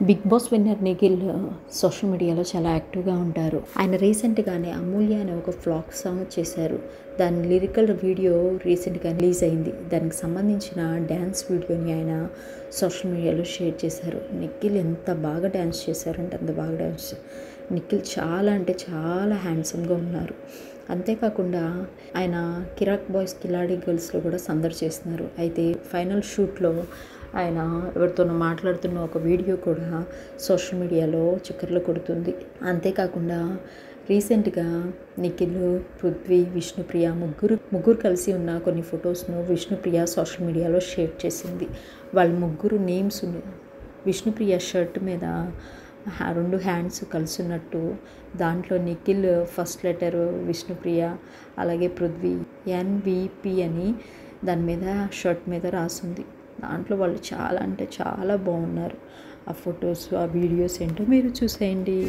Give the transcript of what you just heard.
Big Boss winner Nikhil social మీడియాలో చాలా యాక్టివ్గా ఉంటారు. ఆయన రీసెంట్గానే అమూల్య అనే ఒక ఫ్లాక్ సాంగ్ చేశారు. దాని లిరికల్ వీడియో రీసెంట్గా రిలీజ్ అయింది. దానికి సంబంధించిన డ్యాన్స్ వీడియోని ఆయన సోషల్ మీడియాలో షేర్ చేశారు. నిఖిల్ ఎంత బాగా డ్యాన్స్ చేశారంటే అంత బాగా డ్యాన్స్. నిఖిల్ చాలా అంటే చాలా హ్యాండ్సమ్గా ఉన్నారు. అంతేకాకుండా ఆయన కిరాక్ బాయ్స్ కిలాడి గర్ల్స్లో కూడా సందడి చేస్తున్నారు. అయితే ఫైనల్ షూట్లో ఆయన ఎవరితోనో మాట్లాడుతున్న ఒక వీడియో కూడా సోషల్ మీడియాలో చక్కర్లు కొడుతుంది. అంతేకాకుండా రీసెంట్గా నిఖిల్, పృథ్వీ, విష్ణుప్రియ ముగ్గురు కలిసి ఉన్న కొన్ని ఫొటోస్ను విష్ణుప్రియ సోషల్ మీడియాలో షేర్ చేసింది. వాళ్ళ ముగ్గురు నేమ్స్ విష్ణుప్రియ షర్ట్ మీద 2 హ్యాండ్స్ కలిసి ఉన్నట్టు, దాంట్లో నిఖిల్ ఫస్ట్ లెటర్ విష్ణుప్రియ, అలాగే పృథ్వీ NVP అని దాని మీద షర్ట్ మీద రాసింది. దాంట్లో వాళ్ళు చాలా అంటే చాలా బాగున్నారు. ఆ ఫొటోస్, ఆ వీడియోస్ ఏంటో మీరు చూసేయండి.